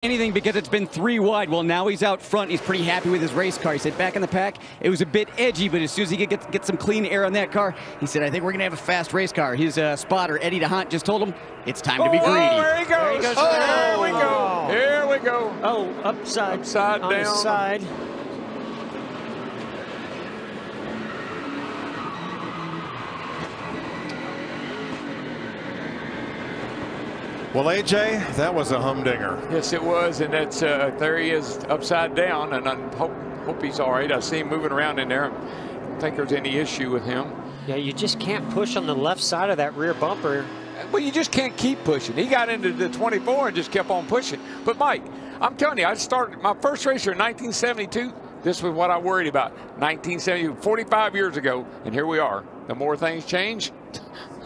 anything because it's been 3 wide. Well, now he's out front. He's pretty happy with his race car. He said back in the pack, it was a bit edgy, but as soon as he could get some clean air on that car, he said, I think we're going to have a fast race car. His spotter, Eddie DeHaan, just told him it's time to be greedy. Oh, there he goes. There we go. Here we go. Oh, upside down. On the side. Well, AJ, that was a humdinger. Yes, it was, and that's there he is upside down, and I hope he's all right. I see him moving around in there. I don't think there's any issue with him. Yeah, you just can't push on the left side of that rear bumper. Well, you just can't keep pushing. He got into the 24 and just kept on pushing. But Mike, I'm telling you, I started my first race here in 1972. This was what I worried about. 1970, 45 years ago, and here we are. The more things change,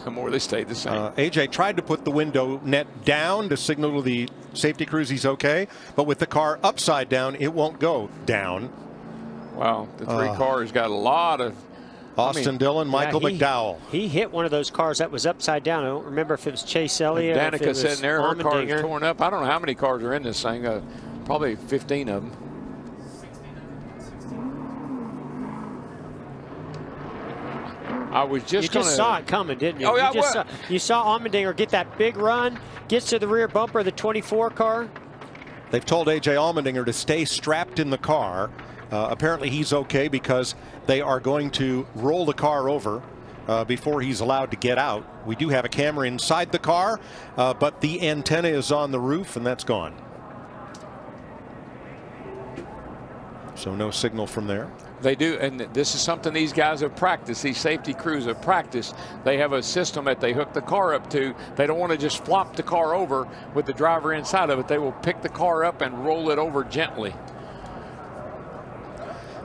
the more they stay the same. AJ tried to put the window net down to signal to the safety crews he's okay, but with the car upside down, it won't go down. Wow, the three cars got a lot of. Austin Dillon, Michael McDowell. He hit one of those cars that was upside down. I don't remember if it was Chase Elliott. Danica sitting there, her car is torn up. I don't know how many cars are in this thing. Probably 15 of them. I was just You just saw it coming, didn't you? Oh, yeah, you saw Allmendinger get that big run, gets to the rear bumper of the 24 car. They've told AJ Allmendinger to stay strapped in the car. Apparently he's okay because they are going to roll the car over before he's allowed to get out. We do have a camera inside the car, but the antenna is on the roof and that's gone. So no signal from there. They do, and this is something these guys have practiced. These safety crews have practiced. They have a system that they hook the car up to. They don't want to just flop the car over with the driver inside of it. They will pick the car up and roll it over gently.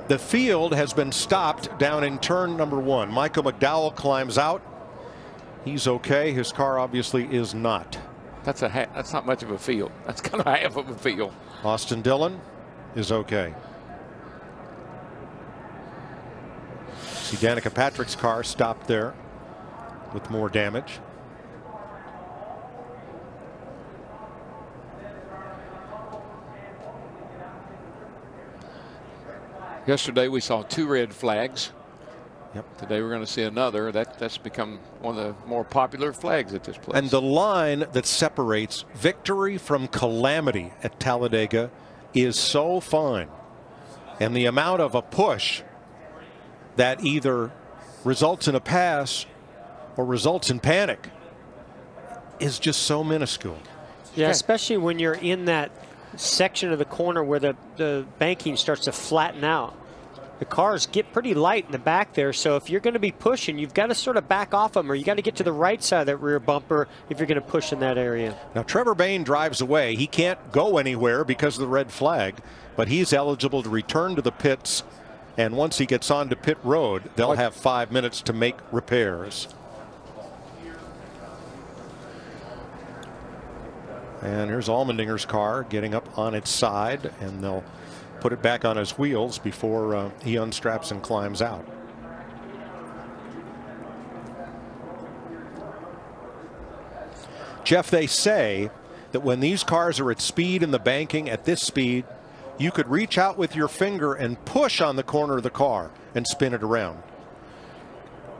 The field has been stopped down in turn number 1. Michael McDowell climbs out. He's okay. His car obviously is not. That's not much of a field. That's kind of half of a field. Austin Dillon is okay. See Danica Patrick's car stopped there with more damage. Yesterday we saw 2 red flags. Yep. Today we're going to see another. That's become one of the more popular flags at this place. And the line that separates victory from calamity at Talladega is so fine. And the amount of a push that either results in a pass or results in panic is just so minuscule. Yeah, especially when you're in that section of the corner where the banking starts to flatten out. The cars get pretty light in the back there, so if you're going to be pushing, you've got to sort of back off them, or you got to get to the right side of that rear bumper if you're going to push in that area. Now Trevor Bayne drives away. He can't go anywhere because of the red flag, but he's eligible to return to the pits, and once he gets onto pit road, they'll have 5 minutes to make repairs. And here's Allmendinger's car getting up on its side, and they'll put it back on his wheels before he unstraps and climbs out. Jeff, they say that when these cars are at speed in the banking at this speed, you could reach out with your finger and push on the corner of the car and spin it around.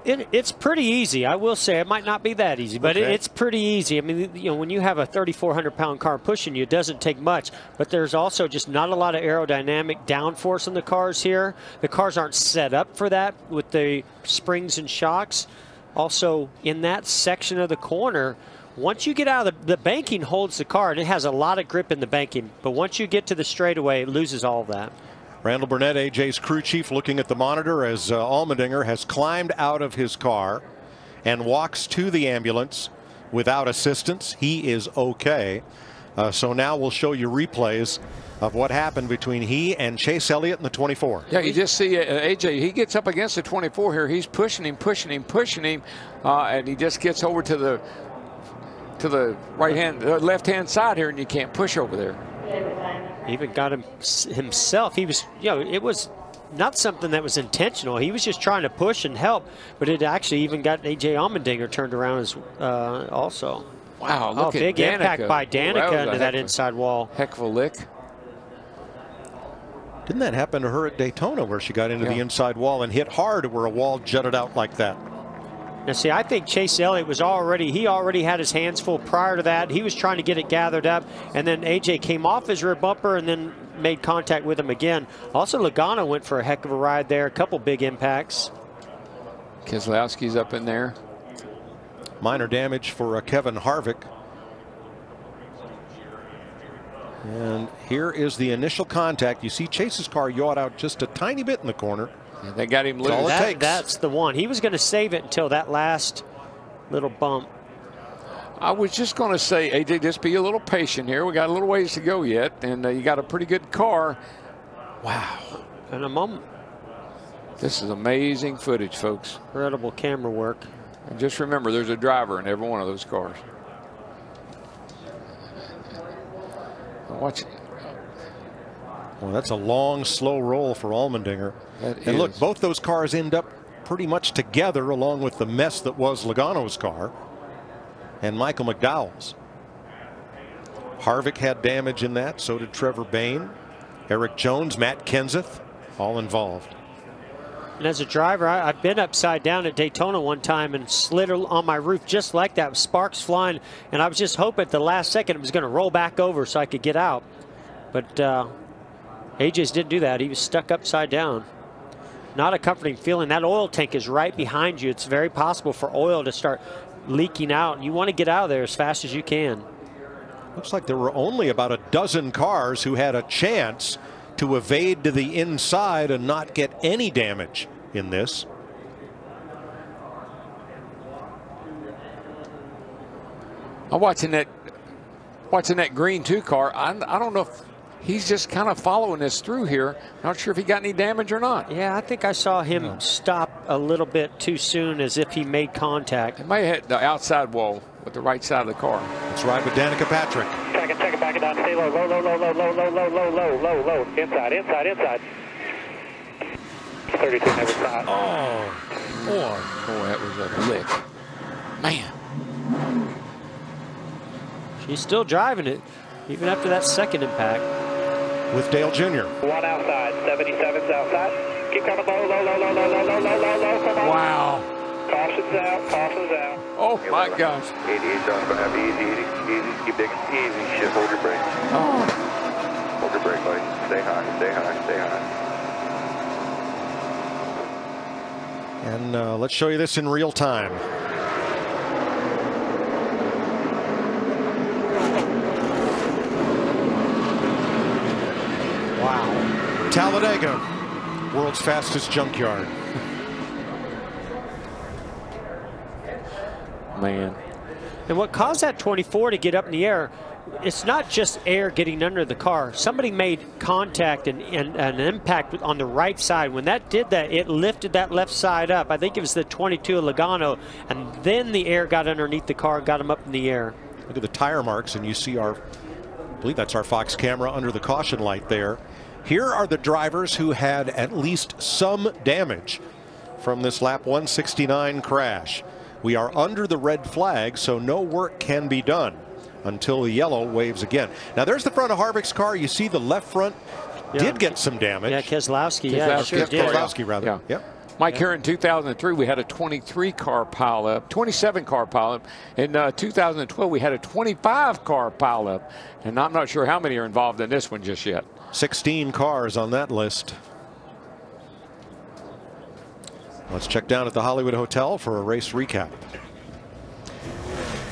It's pretty easy. I will say it might not be that easy, but it's pretty easy. I mean, you know, when you have a 3,400-pound car pushing you, it doesn't take much. But there's also just not a lot of aerodynamic downforce in the cars here. The cars aren't set up for that with the springs and shocks. Also, in that section of the corner, once you get out of the banking holds the car, and it has a lot of grip in the banking. But once you get to the straightaway, it loses all of that. Randall Burnett, AJ's crew chief, looking at the monitor as Allmendinger has climbed out of his car and walks to the ambulance without assistance. He is okay. So now we'll show you replays of what happened between he and Chase Elliott in the 24. Yeah, you just see AJ, he gets up against the 24 here. He's pushing him, and he just gets over to the left-hand side here, and you can't push over there. Even got him himself. He was, you know, it was not something that was intentional. He was just trying to push and help, but it actually even got AJ Allmendinger turned around as also. Wow, look at big Danica. impact by Danica into that a inside wall. Heck of a lick. Didn't that happen to her at Daytona where she got into the inside wall and hit hard where a wall jutted out like that? Now, see, I think Chase Elliott was he already had his hands full prior to that. He was trying to get it gathered up, and then AJ came off his rear bumper and then made contact with him again. Also, Logano went for a heck of a ride there, a couple big impacts. Keselowski's up in there. Minor damage for Kevin Harvick. And here is the initial contact. You see Chase's car yawed out just a tiny bit in the corner. And they got him loose. All it takes. That's the one. He was going to save it until that last little bump. I was just going to say, AJ, just be a little patient here. We got a little ways to go yet, and you got a pretty good car. Wow. In a moment. This is amazing footage, folks. Incredible camera work. And just remember, there's a driver in every one of those cars. Watch it. Well, that's a long, slow roll for Allmendinger. And look, both those cars end up pretty much together along with the mess that was Logano's car and Michael McDowell's. Harvick had damage in that. So did Trevor Bayne, Eric Jones, Matt Kenseth, all involved. And as a driver, I've been upside down at Daytona one time and slid on my roof just like that, with sparks flying. And I was just hoping at the last second it was going to roll back over so I could get out. But AJ's didn't do that. He was stuck upside down. Not a comforting feeling. That oil tank is right behind you. It's very possible for oil to start leaking out. And you want to get out of there as fast as you can. Looks like there were only about a dozen cars who had a chance to evade to the inside and not get any damage in this. I'm watching that green 2 car. I don't know if he's just kind of following this through here. Not sure if he got any damage or not. Yeah, I think I saw him stop a little bit too soon, as if he made contact. It may have hit the outside wall with the right side of the car. Let's ride with Danica Patrick. Check it, back it down, stay low, low. Inside. 32 never stopped. Oh, boy, that was a lick. Man. She's still driving it, even after that second impact. With Dale Jr. One outside, 77's outside. Keep coming low, come on. Wow. Caution's out. Oh, my gosh. 88's on, but have easy. Keep digging, easy. Shit, hold your brake. Oh. Hold your brake, buddy. Stay high. And let's show you this in real time. Wow. Talladega, world's fastest junkyard. Man. And what caused that 24 to get up in the air, it's not just air getting under the car. Somebody made contact and an impact on the right side. When that did that, it lifted that left side up. I think it was the 22 of Logano, and then the air got underneath the car and got him up in the air. Look at the tire marks, and you see I believe that's our Fox camera under the caution light there. Here are the drivers who had at least some damage from this lap 169 crash. We are under the red flag, so no work can be done until the yellow waves again. Now there's the front of Harvick's car. You see the left front did get some damage. Yeah, Keselowski. Yeah, sure did. Keselowski, rather. Yeah. Yep. Mike, here in 2003, we had a 23-car pileup, 27-car pileup. In 2012, we had a 25-car pileup. And I'm not sure how many are involved in this one just yet. 16 cars on that list. Let's check down at the Hollywood Hotel for a race recap.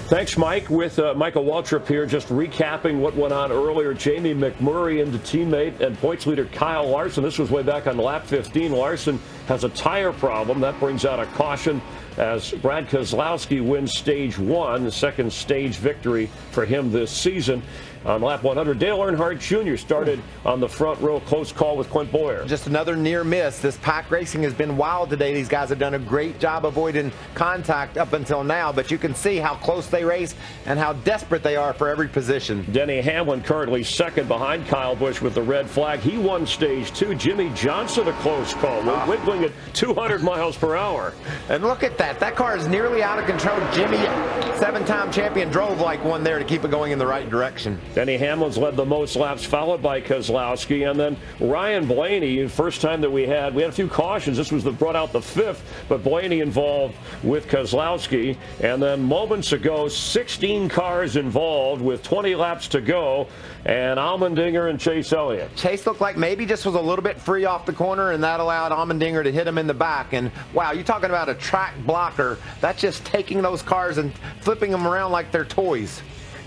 Thanks, Mike. With Michael Waltrip here, just recapping what went on earlier. Jamie McMurray into teammate and points leader Kyle Larson. This was way back on lap 15. Larson has a tire problem. That brings out a caution as Brad Keselowski wins stage 1, the second stage victory for him this season. on lap 100. Dale Earnhardt Jr. started on the front row, close call with Clint Boyer. Just another near miss. This pack racing has been wild today. These guys have done a great job avoiding contact up until now, but you can see how close they race and how desperate they are for every position. Denny Hamlin currently second behind Kyle Busch with the red flag. He won stage 2. Jimmy Johnson a close call, wiggling at 200 miles per hour. And look at that. That car is nearly out of control. Jimmy, 7-time champion, drove like one there to keep it going in the right direction. Denny Hamlin's led the most laps, followed by Keselowski, and then Ryan Blaney. First time that we had a few cautions. This was brought out the 5th, but Blaney involved with Keselowski. And then moments ago, 16 cars involved with 20 laps to go, and Allmendinger and Chase Elliott. Chase looked like maybe just was a little bit free off the corner, and that allowed Allmendinger to hit him in the back. And wow, you're talking about a track blocker. That's just taking those cars and flipping them around like they're toys.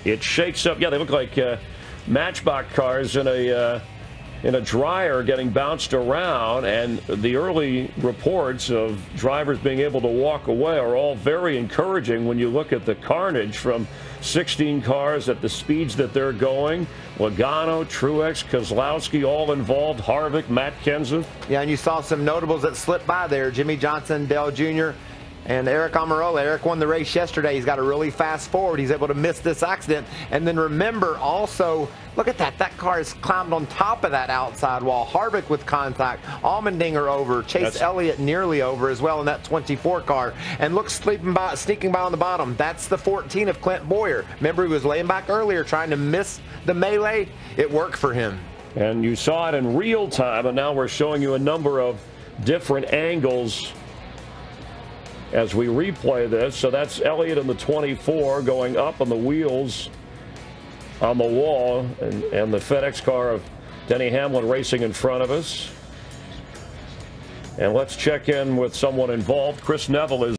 It shakes up. Yeah, they look like Matchbox cars in a dryer getting bounced around, and the early reports of drivers being able to walk away are all very encouraging when you look at the carnage from 16 cars at the speeds that they're going. Logano, Truex, Keselowski all involved, Harvick, Matt Kenseth. Yeah, and you saw some notables that slipped by there. Jimmy Johnson, Dale Jr., and Eric Almirola. Eric won the race yesterday. He's got a really fast forward. He's able to miss this accident. And then remember also, look at that. That car has climbed on top of that outside wall. Harvick with contact. Allmendinger over. Chase Elliott nearly over as well in that 24 car. And look, sneaking by on the bottom. That's the 14 of Clint Boyer. Remember, he was laying back earlier trying to miss the melee. It worked for him. And you saw it in real time, and now we're showing you a number of different angles as we replay this. So that's Elliott in the 24 going up on the wheels on the wall, and the FedEx car of Denny Hamlin racing in front of us. And let's check in with someone involved. Chris Neville is